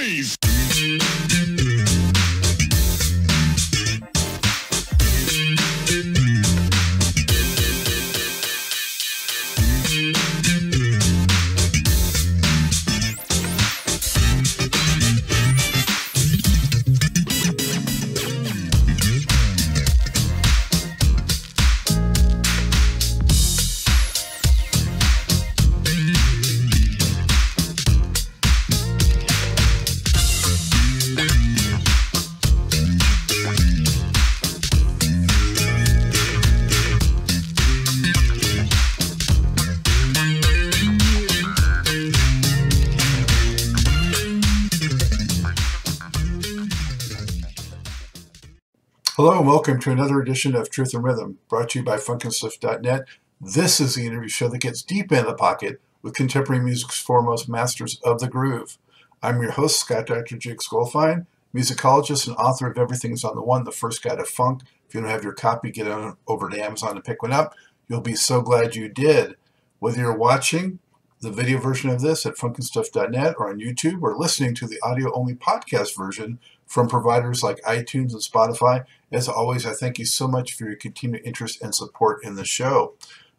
Grammys! Hello and welcome to another edition of Truth and Rhythm, brought to you by funkinstuff.net. This is the interview show that gets deep in the pocket with contemporary music's foremost masters of the groove. I'm your host, Scott Dr. Jigs Goldfine, musicologist and author of Everything's on the One, the First Guide to Funk. If you don't have your copy, get on over to Amazon and pick one up. You'll be so glad you did. Whether you're watching the video version of this at funkinstuff.net or on YouTube, or listening to the audio-only podcast version from providers like iTunes and Spotify, as always, I thank you so much for your continued interest and support in the show.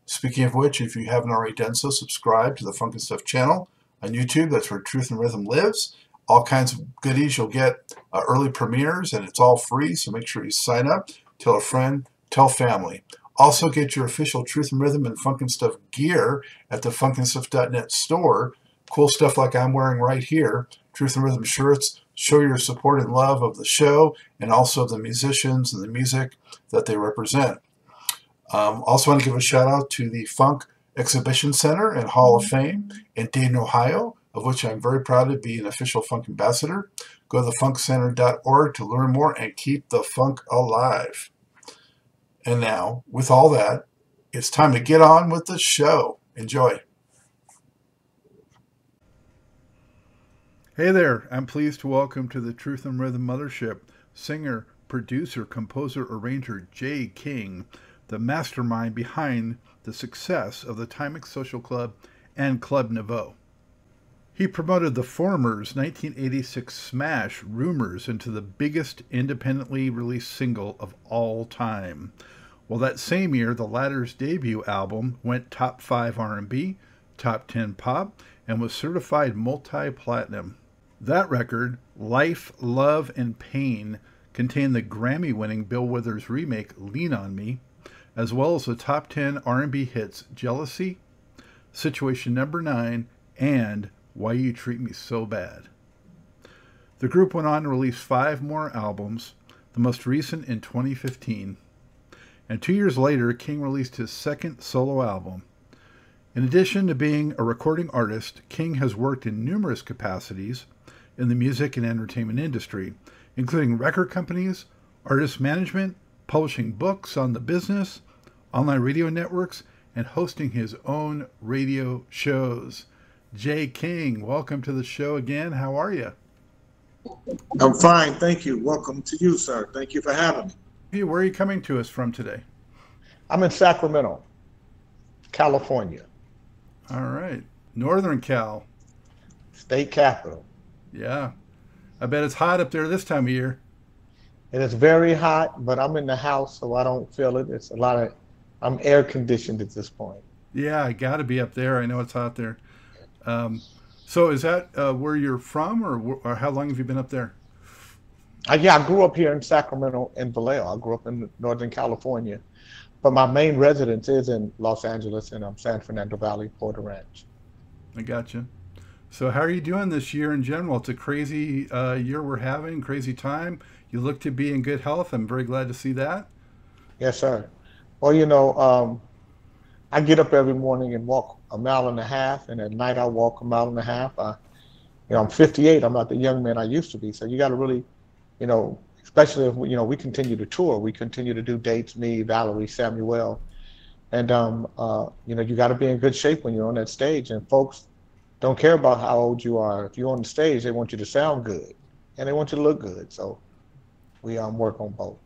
Speaking of which, if you haven't already done so, subscribe to the Funk and Stuff channel on YouTube. That's where Truth and Rhythm lives. All kinds of goodies. You'll get early premieres, and it's all free, so make sure you sign up. Tell a friend, tell family. Also, get your official Truth and Rhythm and Funk and Stuff gear at the funkinstuff.net store. Cool stuff like I'm wearing right here. Truth and Rhythm shirts. Show your support and love of the show and also the musicians and the music that they represent. Also want to give a shout out to the Funk Exhibition Center and Hall of Fame in Dayton, Ohio, of which I'm very proud to be an official funk ambassador. Go to thefunkcenter.org to learn more and keep the funk alive. And now, with all that, it's time to get on with the show. Enjoy. Hey there, I'm pleased to welcome to the Truth and Rhythm Mothership singer, producer, composer, arranger Jay King, the mastermind behind the success of the Timex Social Club and Club Nouveau. He promoted the former's 1986 smash Rumors into the biggest independently released single of all time. Well, that same year, the latter's debut album went top 5 R&B, top 10 pop, and was certified multi-platinum. That record, Life, Love, and Pain, contained the Grammy-winning Bill Withers remake Lean on Me, as well as the top 10 R&B hits Jealousy, Situation Number 9, and Why You Treat Me So Bad. The group went on to release 5 more albums, the most recent in 2015. And 2 years later, King released his second solo album. In addition to being a recording artist, King has worked in numerous capacities in the music and entertainment industry, including record companies, artist management, publishing books on the business, online radio networks, and hosting his own radio shows. Jay King, welcome to the show again. How are you? I'm fine, thank you. Welcome to you, sir. Thank you for having me. Hey, where are you coming to us from today? I'm in Sacramento, California. All right. Northern Cal. State capital. Yeah. I bet it's hot up there this time of year. It is very hot, but I'm in the house, so I don't feel it. It's a lot of, I'm air conditioned at this point. Yeah, I got to be up there. I know it's hot there. So is that where you're from, or how long have you been up there? Yeah, I grew up here in Sacramento and Vallejo. I grew up in Northern California, but my main residence is in Los Angeles and San Fernando Valley, Porter Ranch. I gotcha. So how are you doing this year in general? It's a crazy year we're having, crazy time. You look to be in good health. I'm very glad to see that. Yes, sir. Well, you know, I get up every morning and walk a mile and a half, and at night I walk a mile and a half. You know, I'm 58. I'm not the young man I used to be. So you got to really, you know, especially if we, you know, we continue to tour, we continue to do dates, me, Valerie, Samuel, and you know, you got to be in good shape when you're on that stage. And folks don't care about how old you are. If you're on the stage, they want you to sound good, and they want you to look good. So we work on both.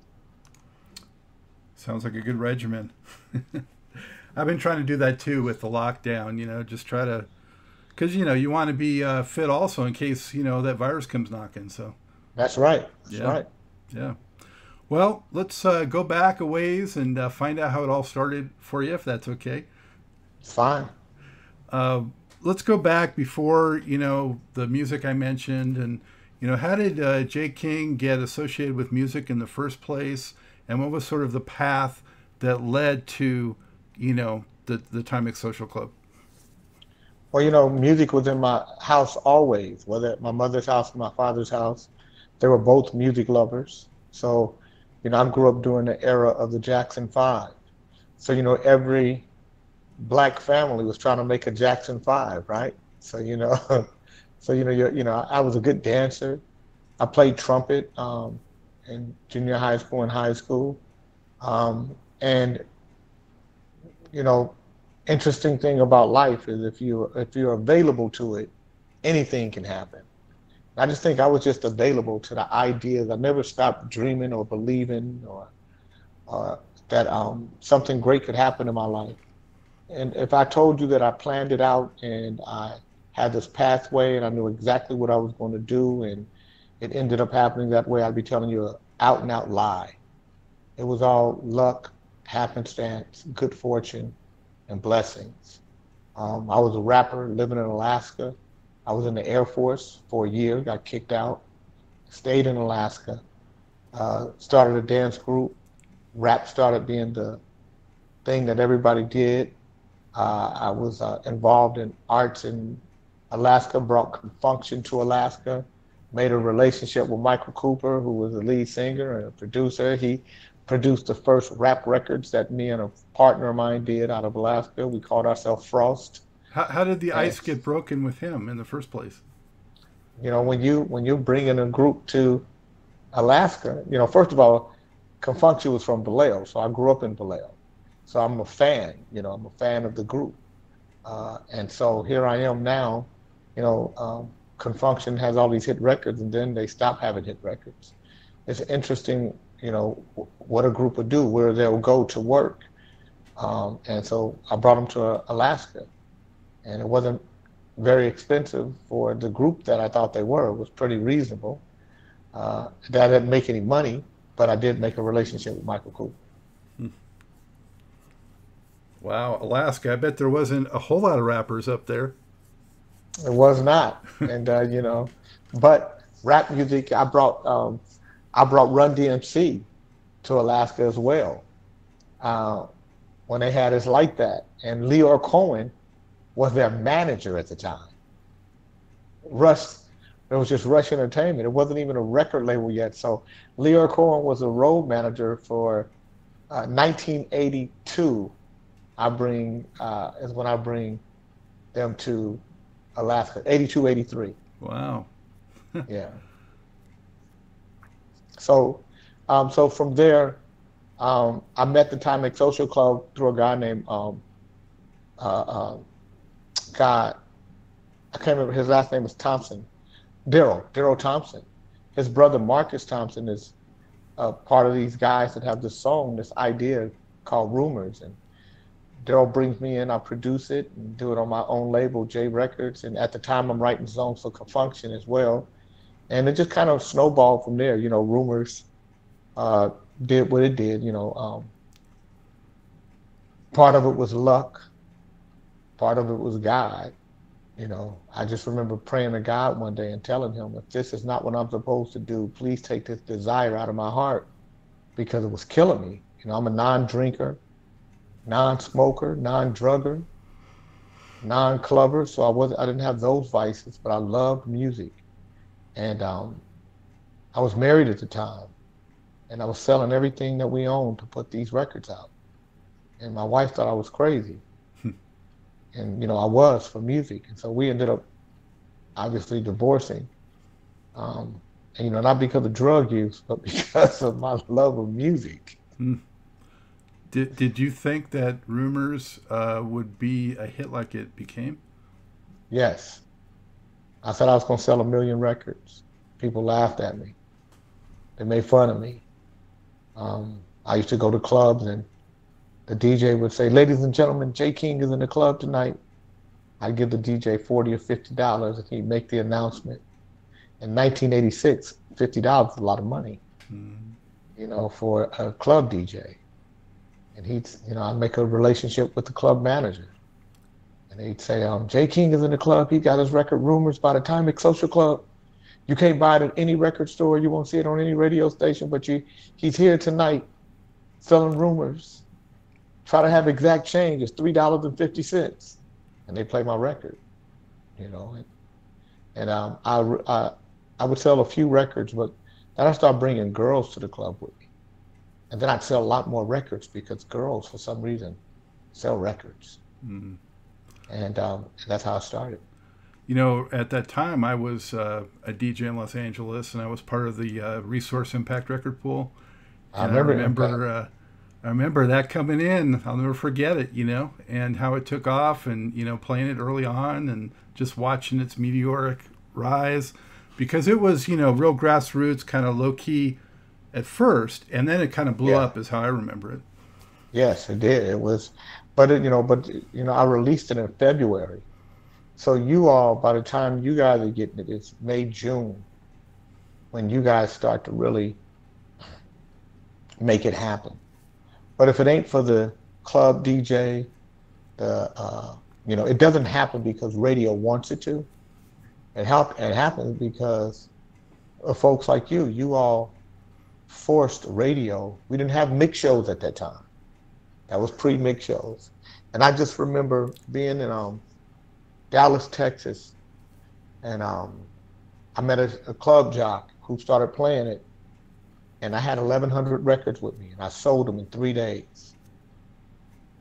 Sounds like a good regimen. I've been trying to do that too with the lockdown, you know, just try to because you want to be fit also in case that virus comes knocking. So That's right. That's yeah, right. yeah. Well, let's go back a ways and find out how it all started for you, if that's okay. It's fine. Uh, let's go back before the music I mentioned, and how did Jay King get associated with music in the first place, and what was sort of the path that led to the Timex Social Club? Well, music was in my house always, whether at my mother's house or my father's house. They were both music lovers. So, I grew up during the era of the Jackson Five. So, every black family was trying to make a Jackson Five, right? So, so I was a good dancer. I played trumpet in junior high school and high school. And you know, interesting thing about life is if you're available to it, anything can happen. I just think I was just available to the ideas. I never stopped dreaming or believing or that something great could happen in my life. And if I told you that I planned it out and I had this pathway and I knew exactly what I was going to do and it ended up happening that way, I'd be telling you an out and out lie. It was all luck, happenstance, good fortune, and blessings. I was a rapper living in Alaska. I was in the Air Force for a year, got kicked out, stayed in Alaska, started a dance group. Rap started being the thing that everybody did. I was involved in arts in Alaska, brought function to Alaska, made a relationship with Michael Cooper, who was the lead singer and a producer. He produced the first rap records that me and a partner of mine did out of Alaska. We called ourselves Frost. How did the And ice get broken with him in the first place? when you bring in a group to Alaska, first of all, Confunction was from Vallejo, so I grew up in Vallejo. So I'm a fan, I'm a fan of the group. And so here I am now, Confunction has all these hit records and then they stop having hit records. It's interesting, what a group would do, where they'll go to work. And so I brought them to Alaska and it wasn't very expensive for the group that I thought they were. It was pretty reasonable. That didn't make any money, but I did make a relationship with Michael Cooper. Wow, Alaska. I bet there wasn't a whole lot of rappers up there. It was not, and but rap music. I brought Run DMC to Alaska as well uh, when they had us like that, and Leor Cohen was their manager at the time. Rush, it was just Rush Entertainment. It wasn't even a record label yet. So Leor Cohen was a road manager for 1982. Is when I bring them to Alaska, 82, 83. Wow. Yeah. So from there, I met the Timex Social Club through a guy named uh, uh, God. I can't remember his last name is Thompson. Daryl Thompson. His brother Marcus Thompson is part of these guys that have this song, this idea called Rumors, and Daryl brings me in, I produce it and do it on my own label, J Records. And at the time, I'm writing songs for Confunction as well. And it just kind of snowballed from there. Rumors uh, did what it did. Part of it was luck, part of it was God. I just remember praying to God one day and telling him, if this is not what I'm supposed to do, please take this desire out of my heart because it was killing me. I'm a non-drinker, non-smoker, non-drugger, non-clubber, so I didn't have those vices, but I loved music. And I was married at the time, and I was selling everything that we owned to put these records out. And my wife thought I was crazy, and I was for music, and so we ended up obviously divorcing. And not because of drug use, but because of my love of music. Hmm. Did you think that Rumors would be a hit like it became? Yes, I said I was going to sell 1 million records. People laughed at me. They made fun of me. I used to go to clubs and the DJ would say, "Ladies and gentlemen, Jay King is in the club tonight." I'd give the DJ $40 or $50 and he'd make the announcement. In 1986, $50 is a lot of money, Mm. for a club DJ. And I'd make a relationship with the club manager. And he'd say, Jay King is in the club. He got his record Rumors by the Time Social Club. You can't buy it at any record store. You won't see it on any radio station, but he's here tonight selling Rumors. Try to have exact change. It's $3.50. And they play my record, And I would sell a few records, but then I started bringing girls to the club with me. And then I'd sell a lot more records because girls, for some reason, sell records. Mm. And that's how I started. At that time, I was a DJ in Los Angeles, and I was part of the Resource Impact Record Pool. And I remember that coming in. I'll never forget it, and how it took off, and playing it early on, and just watching its meteoric rise, because it was real grassroots, kind of low key at first, and then it kind of blew up, is how I remember it. Yes, it did. It was, but I released it in February. So you all, by the time you guys are getting it, it's May, June, when you guys start to really make it happen. But if it ain't for the club DJ, it doesn't happen because radio wants it to. It happens because of folks like you. You all forced radio. We didn't have mix shows at that time. That was pre-mix shows. And I just remember being in Dallas, Texas, and I met a club jock who started playing it, and I had 1,100 records with me, and I sold them in 3 days.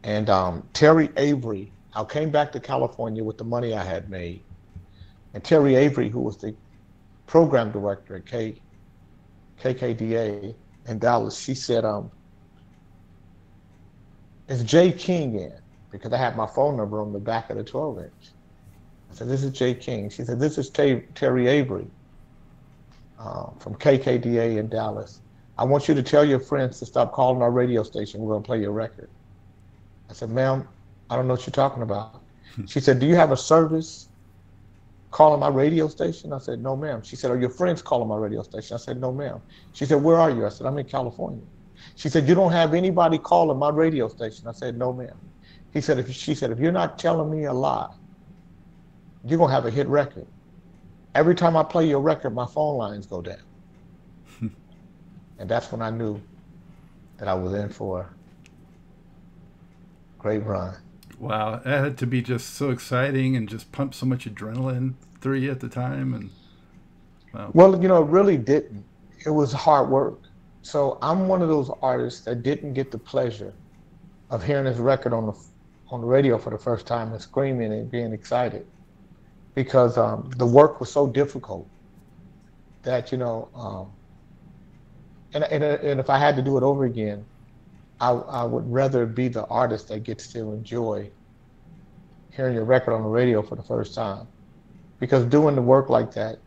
And Terry Avery, I came back to California with the money I had made, and Terry Avery, who was the program director at KKDA in Dallas, she said, is Jay King in? Because I had my phone number on the back of the 12-inch. I said, this is Jay King. She said, this is Terry Avery from KKDA in Dallas. I want you to tell your friends to stop calling our radio station. We're going to play your record. I said, ma'am, I don't know what you're talking about. She said, do you have a service calling my radio station? I said, no, ma'am. She said, are your friends calling my radio station? I said, no, ma'am. She said, where are you? I said, I'm in California. She said, you don't have anybody calling my radio station? I said, no, ma'am. She said, if you're not telling me a lie, you're going to have a hit record. Every time I play your record, my phone lines go down. And that's when I knew that I was in for a great run. Wow, that had to be just so exciting and just pump so much adrenaline through you at the time. And wow. Well, it really didn't. It was hard work. So I'm one of those artists that didn't get the pleasure of hearing his record on the radio for the first time and screaming and being excited, because the work was so difficult that and if I had to do it over again, I would rather be the artist that gets to enjoy hearing your record on the radio for the first time, because doing the work like that,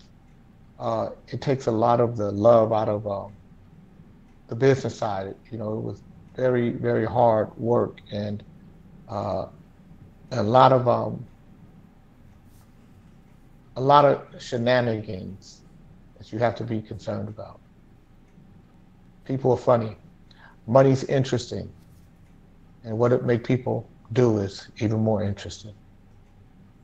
it takes a lot of the love out of the business side. It was very, very hard work, and a lot of shenanigans that you have to be concerned about. People are funny. Money's interesting. And what it make people do is even more interesting.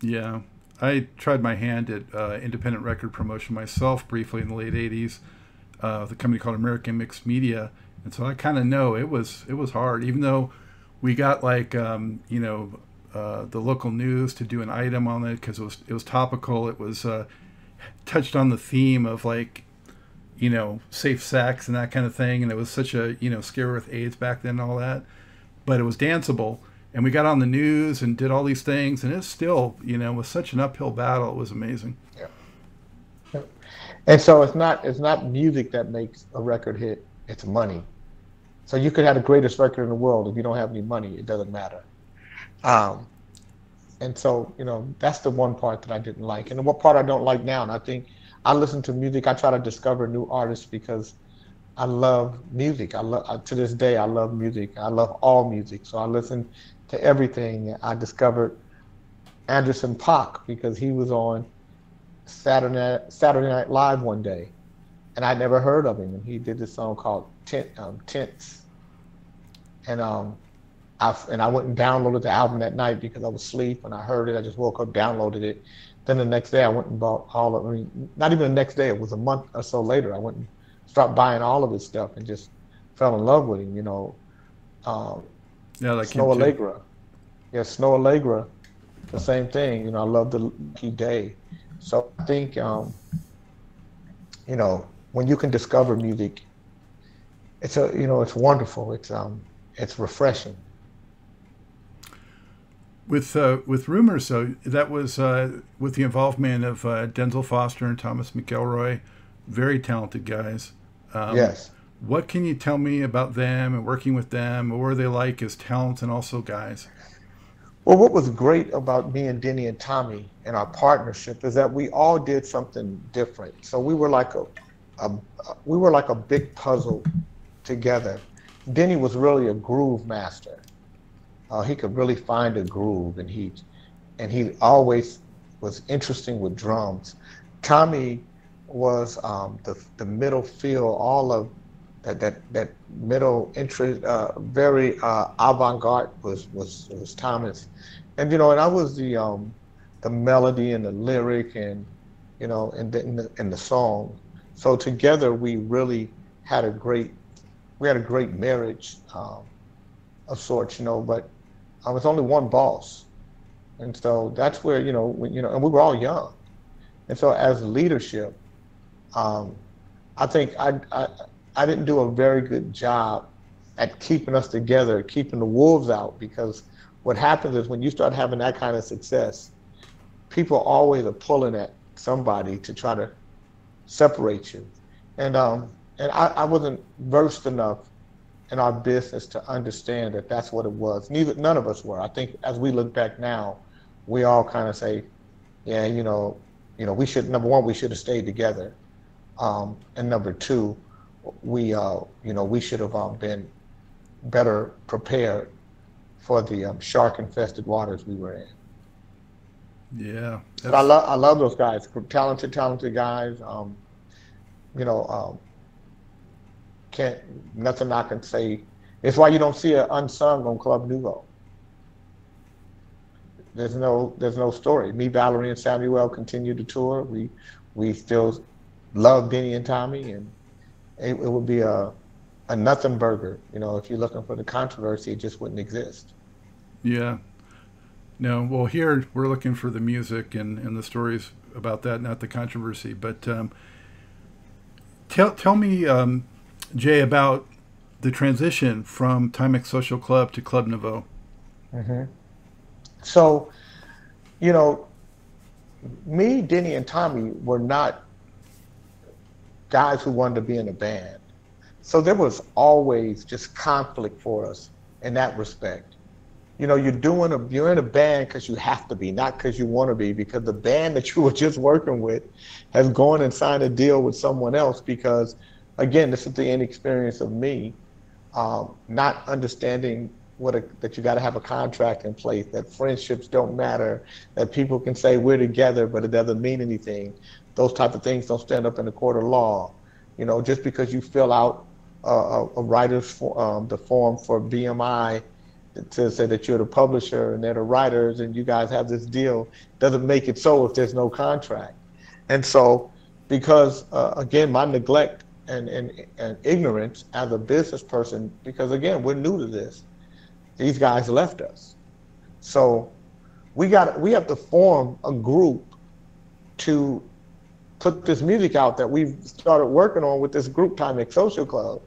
Yeah. I tried my hand at independent record promotion myself briefly in the late 80s, with a company called American Mixed Media. And so I kind of know it was hard, even though we got the local news to do an item on it because it was topical. It was touched on the theme of safe sex and that kind of thing, and it was such a scare with AIDS back then and all that, but it was danceable, and we got on the news and did all these things, and it still was such an uphill battle. It was amazing. Yeah. And so it's not music that makes a record hit, it's money. So you could have the greatest record in the world, if you don't have any money, it doesn't matter. And so that's the one part that I didn't like, and what part I don't like now. And I think I listen to music. I try to discover new artists because I love music. To this day, I love music. I love all music. So I listen to everything. I discovered Anderson Paak because he was on Saturday Night Live one day, and I'd never heard of him. And he did this song called Tense, and I went and downloaded the album that night because I was asleep and I heard it. I just woke up, downloaded it. Then the next day I went and bought all of. I mean, not even the next day. It was a month or so later. I went and started buying all of his stuff and just fell in love with him. Yeah, like Snow Allegra. Yeah, Snow Allegra. The same thing. I love the Lucky Day. So I think when you can discover music, it's wonderful. It's refreshing. With Rumors, though, that was with the involvement of Denzel Foster and Thomas Mcelroy, very talented guys. Yes. What can you tell me about them and working with them? What were they like as talents and also guys? Well, what was great about me and Denny and Tommy and our partnership is that we all did something different. So we were like a big puzzle together. Denny was really a groove master. He could really find a groove, and he always was interesting with drums. Tommy was the middle feel, all of that middle interest, very avant-garde was Thomas, and and I was the melody and the lyric and and the song. So together we really had a great marriage of sorts, but I was only one boss, and so that's where and we were all young, and so as leadership, I think I didn't do a very good job at keeping us together, keeping the wolves out, because what happens is when you start having that kind of success, people always are pulling at somebody to try to separate you, and I wasn't versed enough in our business to understand that that's what it was. None of us were. I think as we look back now, we all kind of say, yeah, we should, number one, we should have stayed together, and number two, we should have been better prepared for the shark-infested waters we were in. Yeah, but I love those guys, talented guys. Nothing I can say. It's why you don't see it unsung on Club Nouveau. There's no story. Me, Valerie, and Samuel continue to tour. We still love Denny and Tommy, and it would be a nothing burger. If you're looking for the controversy, it just wouldn't exist. Yeah. No, well, here we're looking for the music and the stories about that, not the controversy. But tell me, Jay, about the transition from Timex Social Club to Club Nouveau. Mm-hmm. So, me, Denny, and Tommy were not guys who wanted to be in a band. So there was always just conflict for us in that respect. You're in a band because you have to be, not because you want to be, because the band that you were just working with has gone and signed a deal with someone else because, again, this is the inexperience of me, not understanding that you got to have a contract in place, that friendships don't matter, that people can say we're together, but it doesn't mean anything. Those type of things don't stand up in the court of law. Just because you fill out a writer's the form for BMI to say that you're the publisher and they're the writers and you guys have this deal, doesn't make it so if there's no contract. And so, because again, my neglect and ignorance as a business person, because again, we're new to this. These guys left us. So we have to form a group to put this music out that we've started working on with this group, Timex Social Club.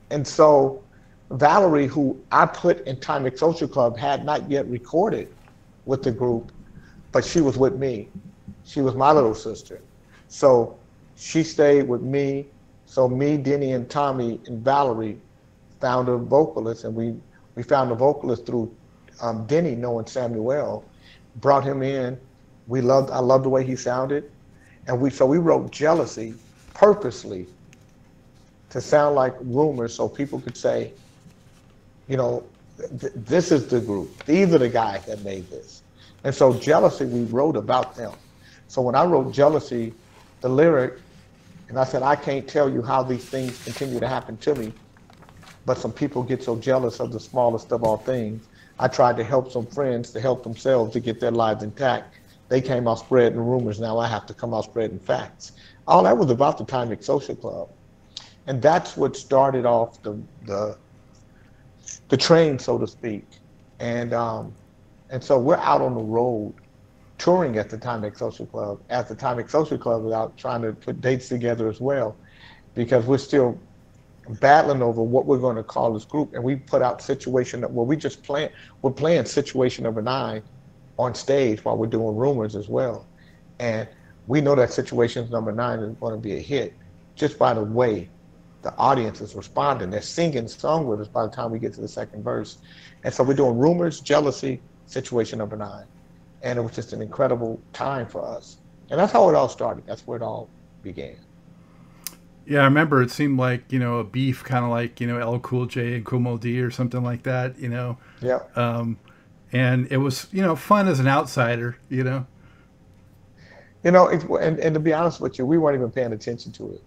And so Valerie, who I put in Timex Social Club, had not yet recorded with the group, but she was with me. She was my little sister. So she stayed with me. So me, Denny, and Tommy, and Valerie found a vocalist, and we found a vocalist through Denny knowing Samuel, brought him in. I loved the way he sounded. And we wrote Jealousy purposely to sound like Rumors so people could say, this is the group. These are the guys that made this. And so Jealousy, we wrote about them. So when I wrote Jealousy, the lyric, and I said, I can't tell you how these things continue to happen to me, but some people get so jealous of the smallest of all things. I tried to help some friends to help themselves to get their lives intact. They came out spreading rumors. Now I have to come out spreading facts. All that was about the Timex Social Club. And that's what started off the train, so to speak. And so we're out on the road touring at the Timex Social Club, at the Timex Social Club, without trying to put dates together as well, because we're still battling over what we're going to call this group. And we put out Situation, well, we're playing Situation Number 9 on stage while we're doing Rumors as well. And we know that Situation Number 9 is going to be a hit just by the way the audience is responding. They're singing the song with us by the time we get to the second verse. And so we're doing Rumors, Jealousy, Situation Number 9. And it was just an incredible time for us. And that's how it all started. That's where it all began. Yeah, I remember it seemed like, a beef, kind of like, L Cool J and Cool Mo D or something like that, Yeah. And it was, fun as an outsider, And to be honest with you, we weren't even paying attention to it.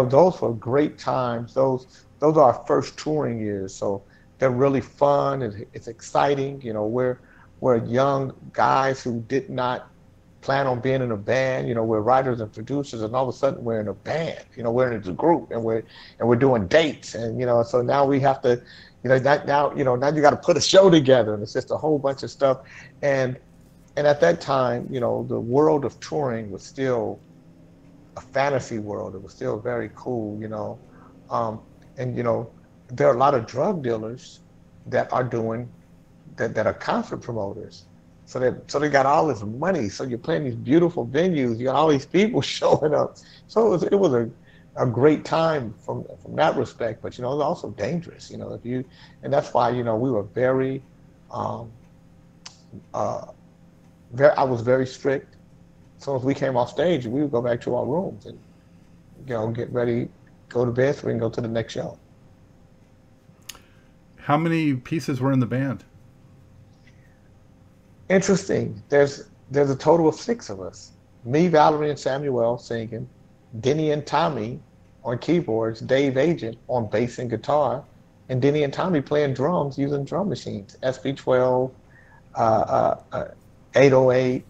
Those were great times. Those are our first touring years. So they're really fun. It's exciting. We're young guys who did not plan on being in a band. We're writers and producers, and all of a sudden we're in a band. We're in a group, and we're doing dates, and so now we have to, now you got to put a show together, and it's just a whole bunch of stuff, and at that time, the world of touring was still a fantasy world. It was still very cool, and there are a lot of drug dealers that are doing that are concert promoters. So they got all this money. So you're playing these beautiful venues. You got all these people showing up. So it was a great time from that respect. But it was also dangerous. And that's why we were very, I was very strict. As soon as we came off stage, we would go back to our rooms and get ready, go to bed so we can go to the next show. How many pieces were in the band? Interesting. There's a total of 6 of us. Me, Valerie, and Samuel singing, Denny and Tommy on keyboards, Dave Agent on bass and guitar, and Denny and Tommy playing drums using drum machines, SB12, 808,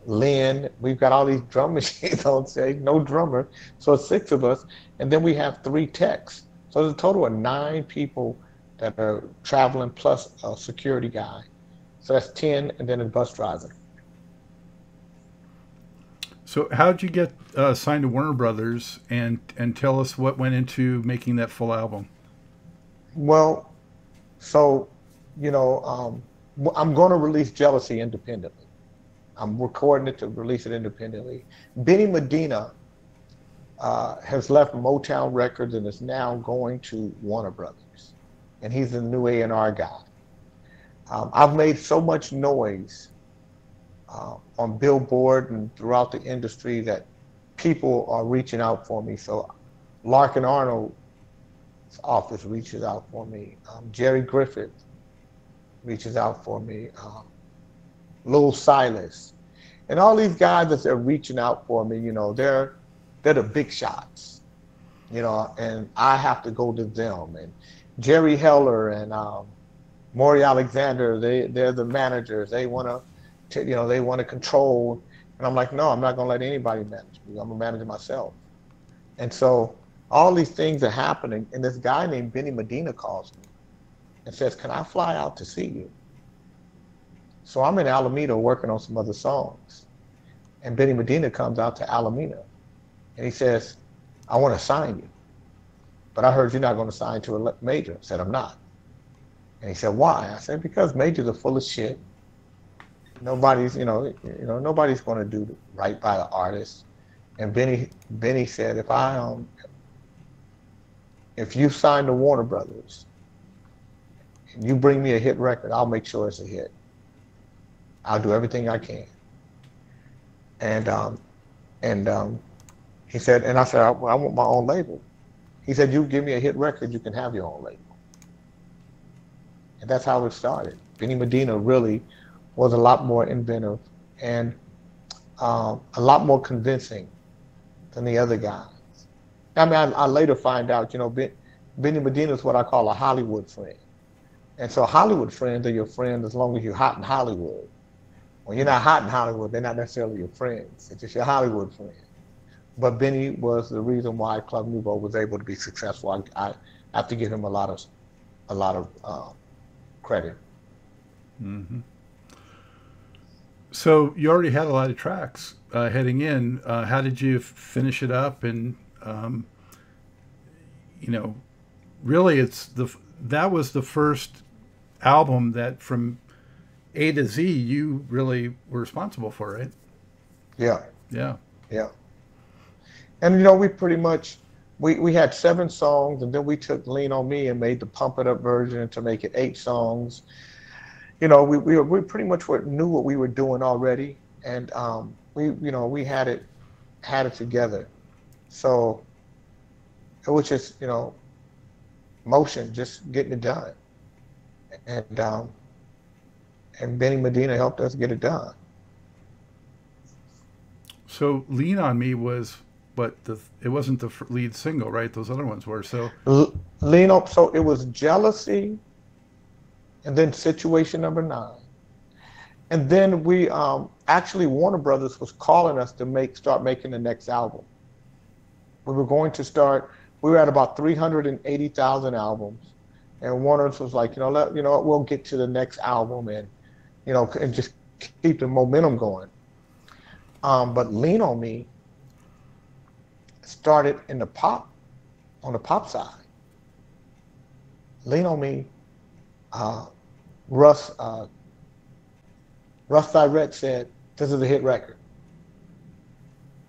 Lynn. We've got all these drum machines on stage, no drummer. So it's 6 of us. And then we have 3 techs. So there's a total of 9 people that are traveling plus a security guy. So that's 10, and then a bus driver. So how'd you get signed to Warner Brothers, and tell us what went into making that full album? Well, so, I'm going to release Jealousy independently. I'm recording it to release it independently. Benny Medina has left Motown Records and is now going to Warner Brothers. And he's the new A&R guy. I've made so much noise on Billboard and throughout the industry that people are reaching out for me. So Larkin Arnold's office reaches out for me. Jerry Griffith reaches out for me. Lil Silas. And all these guys that they're reaching out for me, they're the big shots, and I have to go to them. And Jerry Heller and Maury Alexander, they're the managers. They want to control. And I'm like, no, I'm not going to let anybody manage me. I'm going to manage it myself. And so all these things are happening. And this guy named Benny Medina calls me and says, can I fly out to see you? So I'm in Alameda working on some other songs. And Benny Medina comes out to Alameda. And he says, I want to sign you. But I heard you're not going to sign to a major. I said, I'm not. And he said, why? I said, because majors are full of shit. Nobody's, nobody's going to do right by the artist. And Benny said, if you sign to Warner Brothers, and you bring me a hit record, I'll make sure it's a hit. I'll do everything I can. And he said, and I said, I want my own label. He said, you give me a hit record, you can have your own label. And that's how it started. Benny Medina really was a lot more inventive and a lot more convincing than the other guys. I mean, I later find out, Benny Medina is what I call a Hollywood friend. And so Hollywood friends are your friends as long as you're hot in Hollywood. When you're not hot in Hollywood, they're not necessarily your friends. It's just your Hollywood friend. But Benny was the reason why Club Nouveau was able to be successful. I have to give him a lot of credit. Mm-hmm. So you already had a lot of tracks heading in. How did you finish it up? And you know, really, that was the first album that from A to Z you really were responsible for, right? Yeah, Yeah. yeah. And we pretty much we had 7 songs, and then we took Lean on Me and made the pump it up version to make it 8 songs. We pretty much knew what we were doing already, and we had it together. So it was just motion, just getting it done, and Benny Medina helped us get it done. So Lean on Me was, but it wasn't the lead single, right? Those other ones were. So Lean on, so it was Jealousy, and then Situation Number 9. And then we actually Warner Brothers was calling us to start making the next album. We were at about 380,000 albums, and Warner was like, we'll get to the next album and and just keep the momentum going. But Lean on Me started on the pop side. Lean on Me, Russ Direct said, this is a hit record.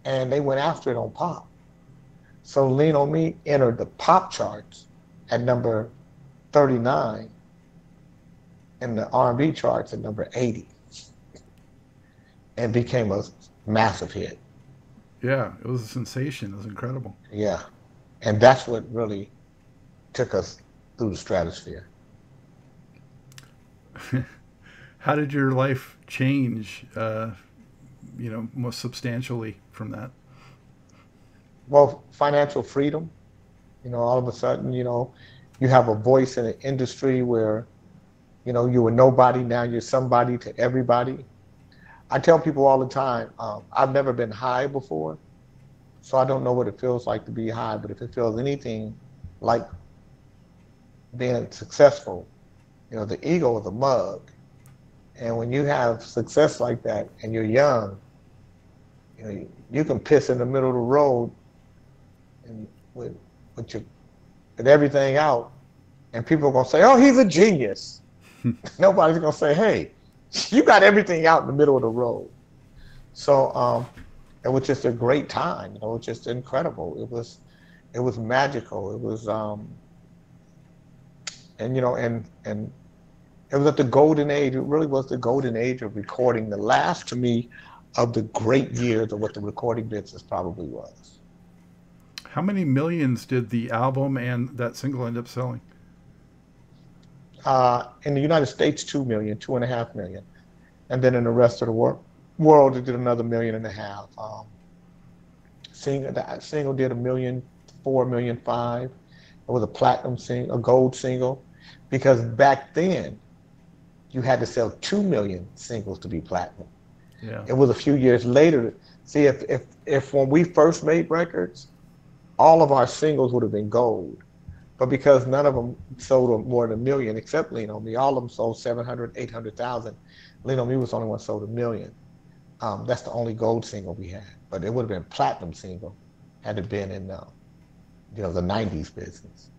And they went after it on pop. So Lean on Me entered the pop charts at number 39 and the R&B charts at number 80 and became a massive hit. Yeah, it was a sensation. It was incredible. Yeah. And that's what really took us through the stratosphere. How did your life change, most substantially from that? Well, financial freedom. All of a sudden, you have a voice in an industry where, you were nobody, now you're somebody to everybody. I tell people all the time, I've never been high before, so I don't know what it feels like to be high, but if it feels anything like being successful, the ego is a mug. And when you have success like that and you're young, you can piss in the middle of the road and with everything out, and people are gonna say, "Oh, he's a genius." Nobody's gonna say, "Hey, you got everything out in the middle of the road." So it was just a great time. It was just incredible. It was magical. It was and it was at the golden age. It really was the golden age of recording, the last to me of the great years of what the recording business probably was. How many millions did the album and that single end up selling? In the United States, 2 million, 2.5 million. And then in the rest of the world, it did another 1.5 million. That single did 1 million, 4 million, 5. It was a platinum single, a gold single, because back then you had to sell 2 million singles to be platinum. Yeah. It was a few years later. See, if when we first made records, all of our singles would have been gold. But because none of them sold more than 1 million, except Lean on Me, all of them sold 700, 800,000. Lean on Me was the only one sold 1 million. That's the only gold single we had. But it would have been platinum single had it been in the 90s business.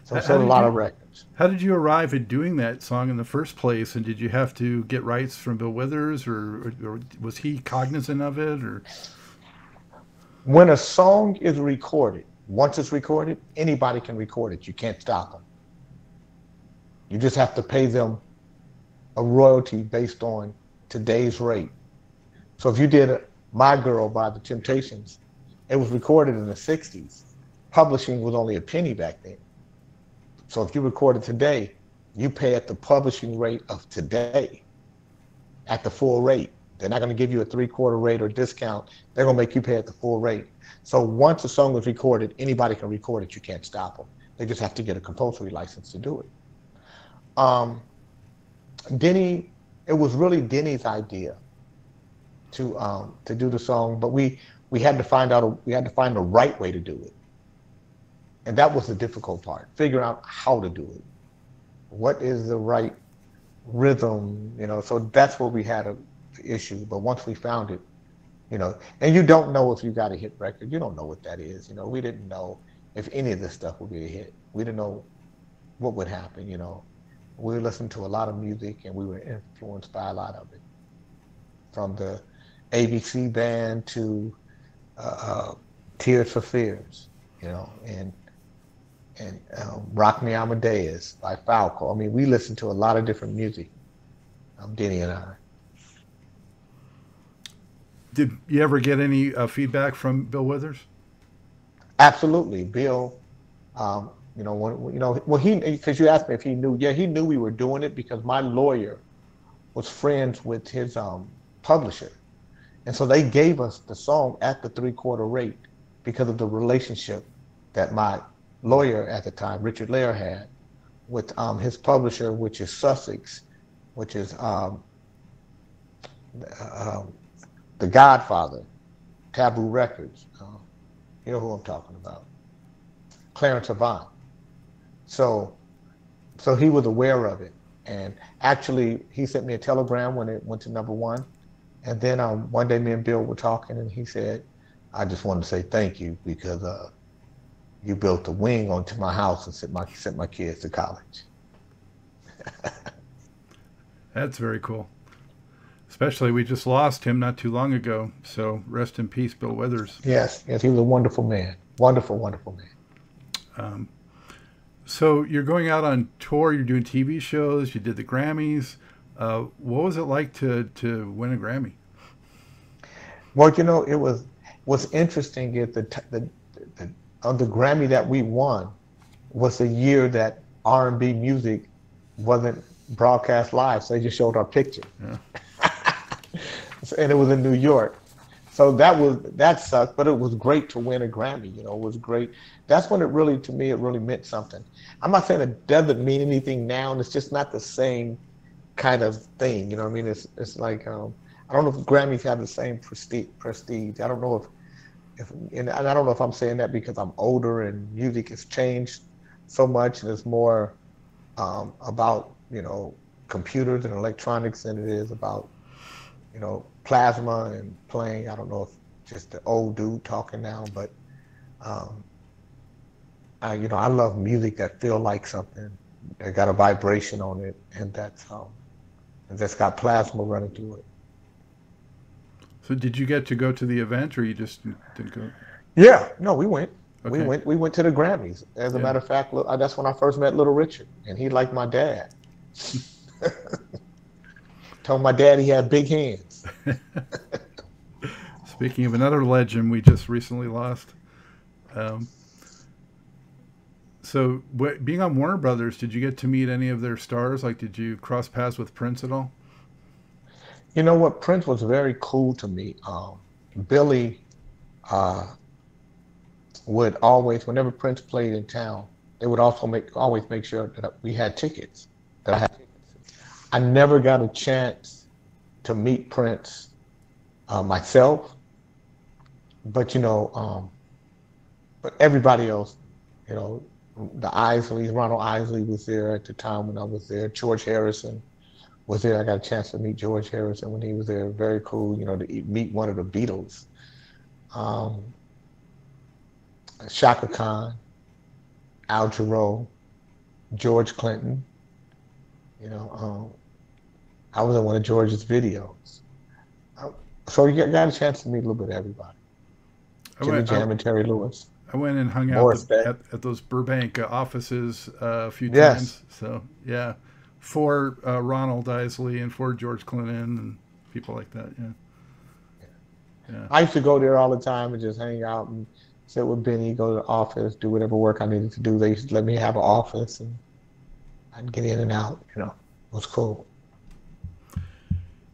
So it sold a lot of records. How did you arrive at doing that song in the first place? And did you have to get rights from Bill Withers, or was he cognizant of it? Or when a song is recorded, once it's recorded, anybody can record it. You can't stop them. You just have to pay them a royalty based on today's rate. So if you did My Girl by The Temptations, it was recorded in the 60s. Publishing was only a penny back then. So if you record it today, you pay at the publishing rate of today. at the full rate. They're not going to give you a 3/4 rate or discount. They're going to make you pay at the full rate. So once a song is recorded, anybody can record it. You can't stop them. They just have to get a compulsory license to do it. Um, Denny, it was really Denny's idea to do the song, but we had to find the right way to do it, and that was the difficult part. Figure out how to do it. What is the right rhythm? So that's where we had a issue. But once we found it, and you don't know if you got a hit record. You don't know what that is. We didn't know if any of this stuff would be a hit. We didn't know what would happen. We listened to a lot of music, and we were influenced by a lot of it, from the ABC band to Tears for Fears, and Rock Me Amadeus by Falco. I mean, we listened to a lot of different music, Denny and I. Did you ever get any feedback from Bill Withers? Absolutely, Bill. Because you asked me if he knew. Yeah, he knew we were doing it because my lawyer was friends with his publisher, and so they gave us the song at the 3/4 rate because of the relationship that my lawyer at the time, Richard Lair, had with his publisher, which is Sussex, which is the Godfather, Taboo Records. You know who I'm talking about, Clarence Avant. So he was aware of it, and actually he sent me a telegram when it went to #1, and then one day me and Bill were talking, and he said, "I just wanted to say thank you because you built a wing onto my house and sent my kids to college." That's very cool. Especially, we just lost him not too long ago. So rest in peace, Bill Withers. Yes, he was a wonderful man. Wonderful, wonderful man. So you're going out on tour. You're doing TV shows. You did the Grammys. What was it like to win a Grammy? Well, what's interesting is the Grammy that we won was the year that R&B music wasn't broadcast live, so they just showed our picture. Yeah. And it was in New York. So that sucked, but it was great to win a Grammy. It was great. That's when to me, it really meant something. I'm not saying it doesn't mean anything now, and it's just not the same kind of thing. You know what I mean? It's like, I don't know if Grammys have the same prestige. I don't know and I don't know if I'm saying that because I'm older and music has changed so much, and it's more about, computers and electronics than it is about, plasma and playing. I don't know if just the old dude talking now, but I love music that feel like something, that got a vibration on it, and that's got plasma running through it. So did you get to go to the event, or you just didn't go? Yeah, no, we went. Okay. We went to the Grammys. As a matter of fact, that's when I first met Little Richard, and he liked my dad. Told my dad he had big hands. Speaking of another legend we just recently lost. So being on Warner Brothers, did you get to meet any of their stars? Like, did you cross paths with Prince at all? You know what? Prince was very cool to me. Billy would always, whenever Prince played in town, they would also always make sure that we had tickets. That I had tickets. I never got a chance to meet Prince myself, but but everybody else, the Isleys, Ronald Isley was there at the time when I was there. George Harrison was there. I got a chance to meet George Harrison when he was there. Very cool, to meet one of the Beatles. Shaka Khan, Al Jarreau, George Clinton. I was in one of George's videos. So you got a chance to meet a little bit of everybody. Jimmy Jam and Terry Lewis. I went and hung out at those Burbank offices a few times. So, yeah, for Ronald Isley and for George Clinton and people like that, yeah. I used to go there all the time and just hang out and sit with Benny, go to the office, do whatever work I needed to do. They used to let me have an office, and I'd get in and out, It was cool.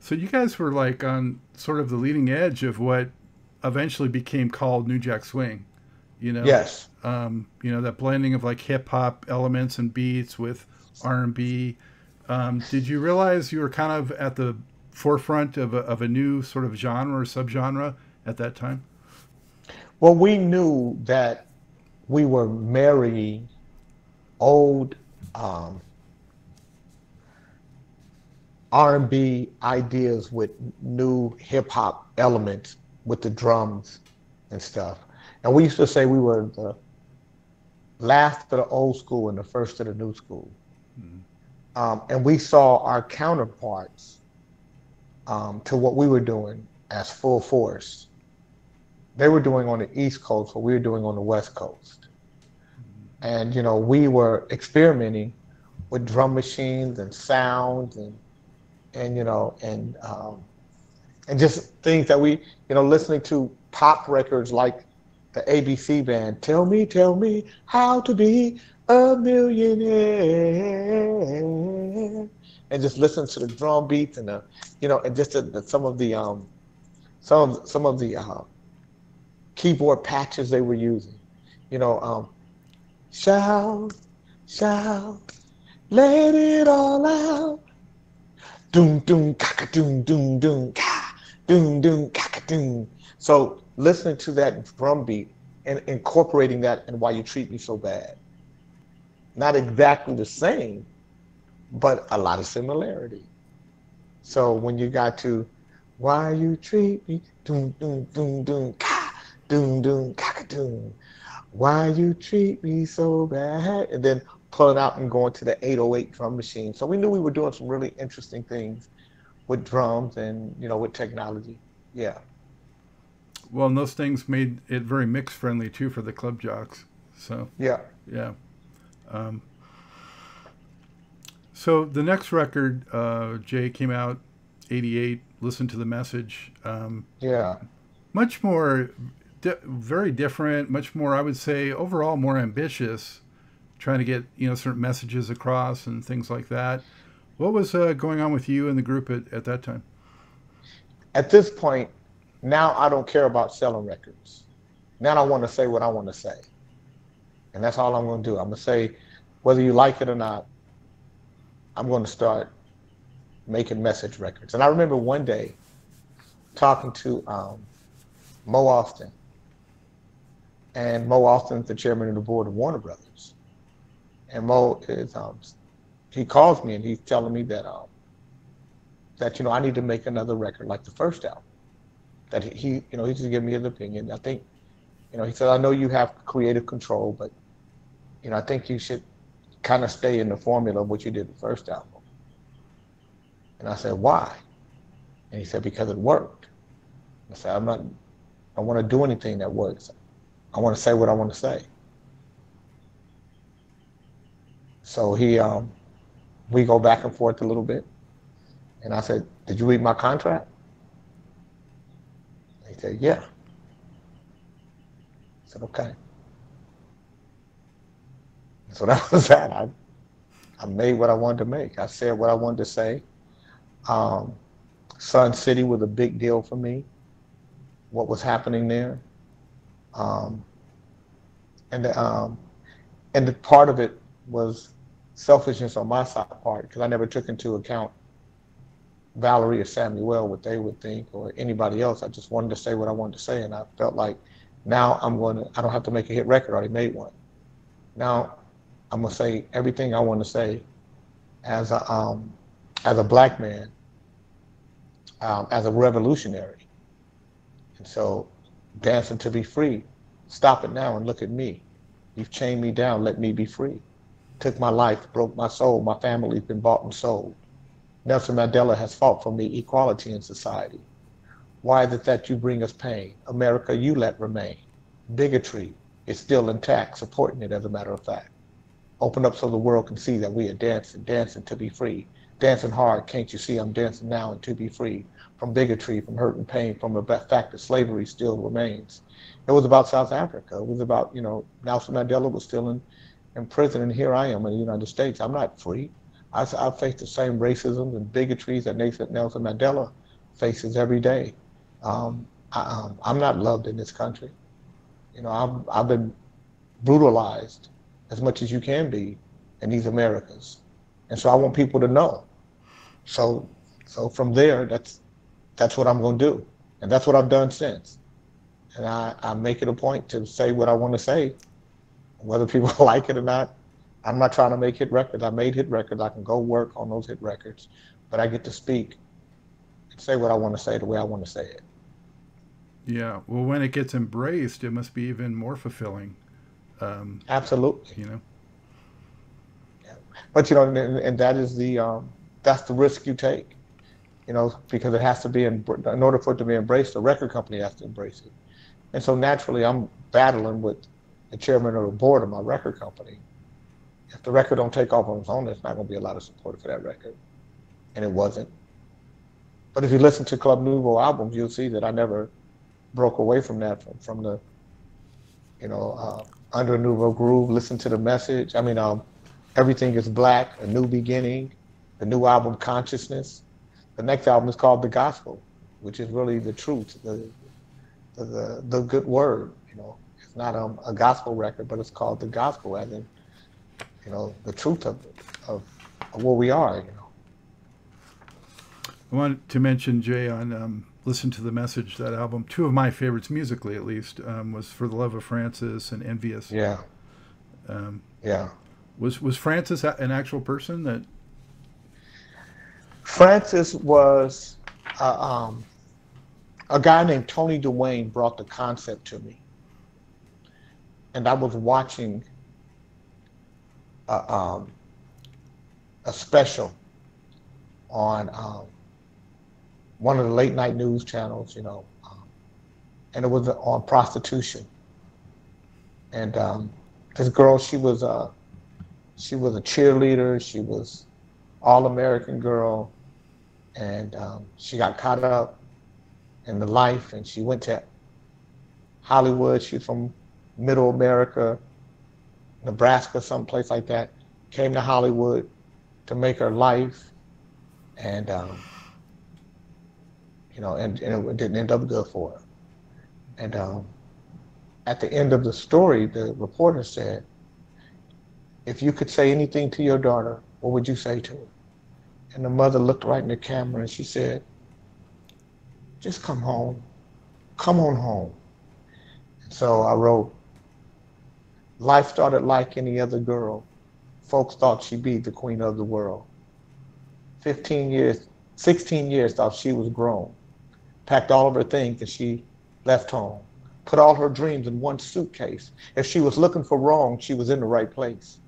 So you guys were like on sort of the leading edge of what eventually became called New Jack Swing. Yes. That blending of like hip hop elements and beats with R&B. Did you realize you were kind of at the forefront of a new sort of genre or subgenre at that time? Well, we knew that we were marrying old um, R&B ideas with new hip hop elements with the drums and stuff. And we used to say we were the last of the old school and the first of the new school. Mm-hmm. And we saw our counterparts to what we were doing as full force. They were doing on the East Coast, what we were doing on the West Coast. And, we were experimenting with drum machines and sounds and and just things that we, listening to pop records like the ABC band, tell me how to be a millionaire, and just listen to the drum beats and and just some of the keyboard patches they were using, you know, shout, shout, let it all out. Doom, doom, kaka, doom, doom, doom, ka, doom, doom, kaka, doom. So listening to that drum beat and incorporating that in Why You Treat Me So Bad. Not exactly the same, but a lot of similarity. So when you got to Why You Treat Me, doom, doom, doom, doom, ka, doom, doom, kaka, doom. Why You Treat Me So Bad, and then pulling out and going to the 808 drum machine. So we knew we were doing some really interesting things with drums and, with technology. Yeah. Well, and those things made it very mix friendly too for the club jocks. So Yeah. yeah. Um, so the next record, Jay, came out '88. Listen to the Message. Yeah. Much more, very different. Much more, I would say, overall more ambitious. Trying to get certain messages across and things like that. What was going on with you and the group at that time? At this point, now I don't care about selling records. Now I want to say what I want to say. And that's all I'm going to do. I'm going to say, whether you like it or not, I'm going to start making message records. And I remember one day talking to Mo Austin. And Mo Austin's the chairman of the board of Warner Brothers. And Mo is, he calls me and he's telling me that I need to make another record like the first album. That he just giving me his opinion. I think, he said, I know you have creative control, but, I think you should kind of stay in the formula of what you did the first album. And I said, why? And he said, because it worked. I said, I don't want to do anything that works. I want to say what I want to say. So we go back and forth a little bit. And I said, did you read my contract? He said, yeah. I said, okay. So that was that. I made what I wanted to make. I said what I wanted to say. Sun City was a big deal for me, what was happening there. And the part of it was selfishness on my side part, because I never took into account Valerie or Samuel, what they would think, or anybody else. I just wanted to say what I wanted to say, and I felt like now I don't have to make a hit record. I already made one. Now I'm gonna say everything I want to say as a black man, as a revolutionary. And so, dancing to be free. Stop it now and look at me. You've chained me down. Let me be free. Took my life, broke my soul. My family's been bought and sold. Nelson Mandela has fought for me equality in society. Why is it that you bring us pain? America, you let remain. Bigotry is still intact, supporting it as a matter of fact. Open up so the world can see that we are dancing, dancing to be free. Dancing hard, can't you see I'm dancing now and to be free from bigotry, from hurt and pain, from the fact that slavery still remains. It was about South Africa. It was about, Nelson Mandela was still in prison, and here I am in the United States. I'm not free. I face the same racism and bigotries that Nelson Mandela faces every day. I'm not loved in this country. I've been brutalized as much as you can be in these Americas, and so I want people to know. So, so from there, that's what I'm going to do, and that's what I've done since. And I make it a point to say what I want to say, whether people like it or not. I'm not trying to make hit records. I made hit records. I can go work on those hit records, but I get to speak and say what I want to say the way I want to say it. Yeah. Well, when it gets embraced, it must be even more fulfilling. Absolutely. You know. Yeah. But and that is that's the risk you take. Because it has to be in order for it to be embraced, the record company has to embrace it. And so naturally, I'm battling with the chairman of the board of my record company. If the record don't take off on its own, there's not going to be a lot of support for that record, and it wasn't. But if you listen to Club Nouveau albums, you'll see that I never broke away from that, from the, Under a Nouveau Groove, Listen to the Message. I mean, Everything is Black, A New Beginning, the new album, Consciousness. The next album is called The Gospel, which is really the truth, the good word. It's not a gospel record, but it's called The Gospel, as in, the truth of where we are. I wanted to mention, Jay, on Listen to the Message, that album. Two of my favorites, musically at least, was For the Love of Francis and Envious. Yeah. Yeah. Was Francis an actual person that? Francis was a guy named Tony Dwayne brought the concept to me, and I was watching a special on one of the late night news channels, and it was on prostitution. And this girl, she was a cheerleader. She was all-American girl, and she got caught up in the life, and she went to Hollywood. She's from Middle America, Nebraska, someplace like that. Came to Hollywood to make her life, and and it didn't end up good for her. And at the end of the story, the reporter said, "If you could say anything to your daughter, what would you say to her?" And the mother looked right in the camera and she said, "Just come home. Come on home." And so I wrote, "Life started like any other girl. Folks thought she'd be the queen of the world. 16 years thought she was grown. Packed all of her things and she left home. Put all her dreams in one suitcase. If she was looking for wrong, she was in the right place.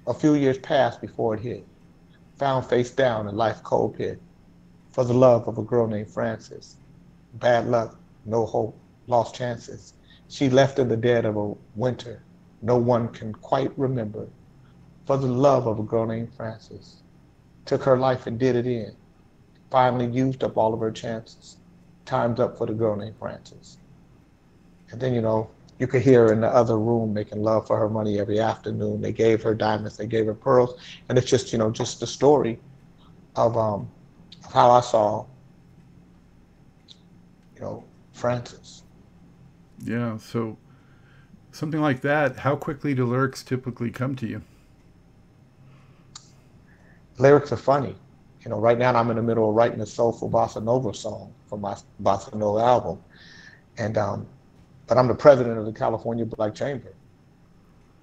A few years passed before it hit. Found face down in life's cold pit. For the love of a girl named Frances. Bad luck, no hope, lost chances. She left in the dead of a winter no one can quite remember. For the love of a girl named Frances. Took her life and did it in. Finally used up all of her chances. Time's up for the girl named Frances." And then, you could hear her in the other room making love for her money every afternoon. They gave her diamonds, they gave her pearls. And it's just, just the story of how I saw, Frances. Yeah. So something like that, how quickly do lyrics typically come to you? Lyrics are funny. Right now I'm in the middle of writing a soulful bossa nova song for my bossa nova album. And but I'm the president of the California Black Chamber.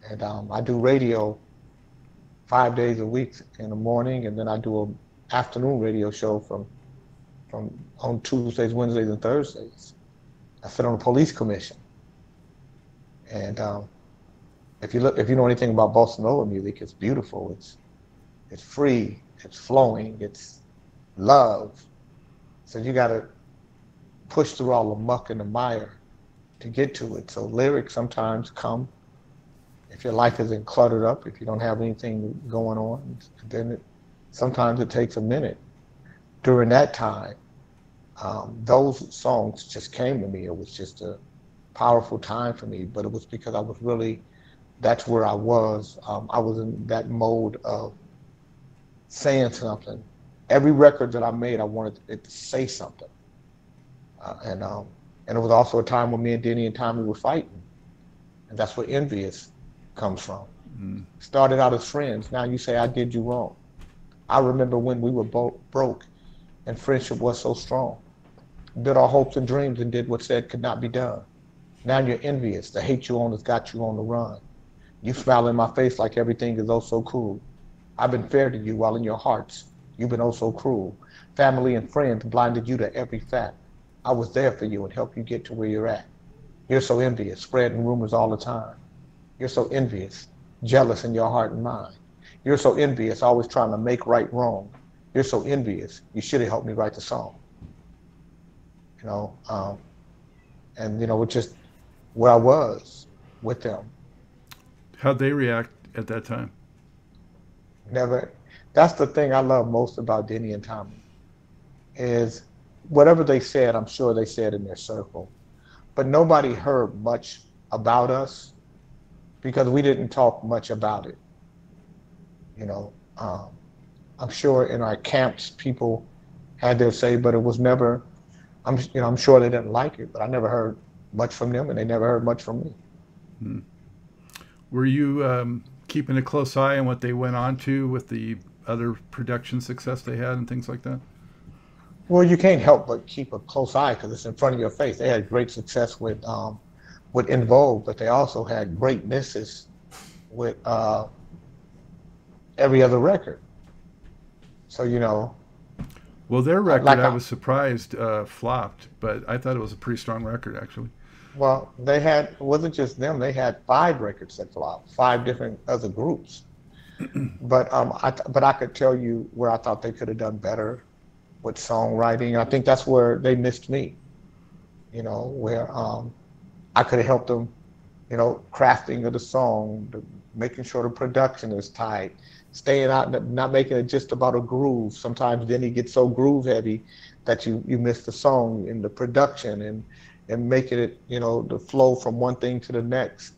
And I do radio 5 days a week in the morning, and then I do an afternoon radio show from on Tuesdays, Wednesdays, and Thursdays. I sit on the police commission. And if you know anything about bossa nova music, it's beautiful. It's free. It's flowing. It's love. So you got to push through all the muck and the mire to get to it. So lyrics sometimes come if your life isn't cluttered up, if you don't have anything going on, then sometimes it takes a minute. During that time, those songs just came to me. It was just a powerful time for me, but it was because I was really, that's where I was. I was in that mode of saying something. Every record that I made, I wanted it to say something. And it was also a time when me and Denny and Tommy were fighting. And that's where envious comes from. Started out as friends. Now you say I did you wrong. I remember when we were both broke and friendship was so strong. Built our hopes and dreams and did what said could not be done. Now you're envious. The hate you own has got you on the run. You smile in my face like everything is oh so cool. I've been fair to you while in your hearts you've been oh so cruel. Family and friends blinded you to every fact. I was there for you and helped you get to where you're at. You're so envious, spreading rumors all the time. You're so envious, jealous in your heart and mind. You're so envious, always trying to make right wrong. You're so envious, you should have helped me write the song. And it's just where I was with them. How'd they react at that time? Never. That's the thing I love most about Denny and Tommy is whatever they said, I'm sure they said in their circle, but nobody heard much about us because we didn't talk much about it. I'm sure in our camps people had their say, but it was never. I'm sure they didn't like it, but I never heard much from them, and they never heard much from me. Were you keeping a close eye on what they went on to with the other production success they had and things like that? Well, you can't help but keep a close eye because it's in front of your face. They had great success with Nouveau, but they also had great misses with every other record. So Well, their record, I was surprised, flopped, but I thought it was a pretty strong record, actually. Well, it wasn't just them. They had 5 records that flopped, 5 different other groups. But I could tell you where I thought they could have done better with songwriting. I think that's where they missed me, where I could have helped them, crafting of the song, making sure the production is tight, staying out, not making it just about a groove. Sometimes then he gets so groove heavy that you miss the song in the production and making it, the flow from one thing to the next.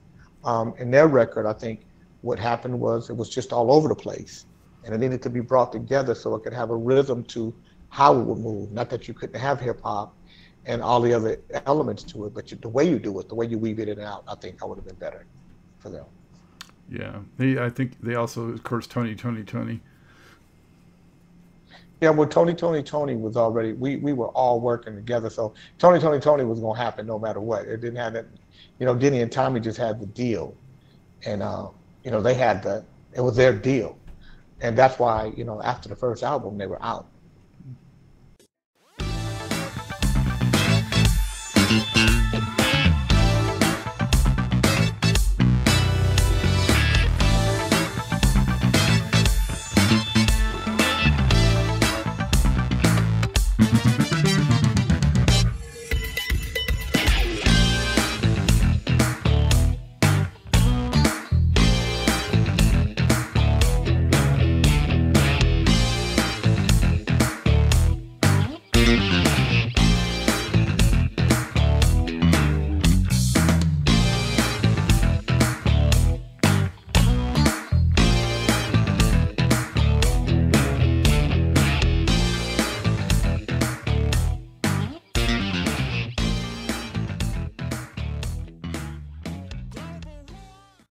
In their record, I think what happened was it was just all over the place and it needed to be brought together so it could have a rhythm to how it would move. Not that you couldn't have hip hop and all the other elements to it, but the way you do it, the way you weave it in and out, I think I would have been better for them. Yeah, I think they also, of course, Tony. Yeah, well, Tony was already, we were all working together. So Tony was going to happen no matter what. It didn't have that, Denny and Tommy just had the deal. And, they had it was their deal. And that's why, after the first album, they were out.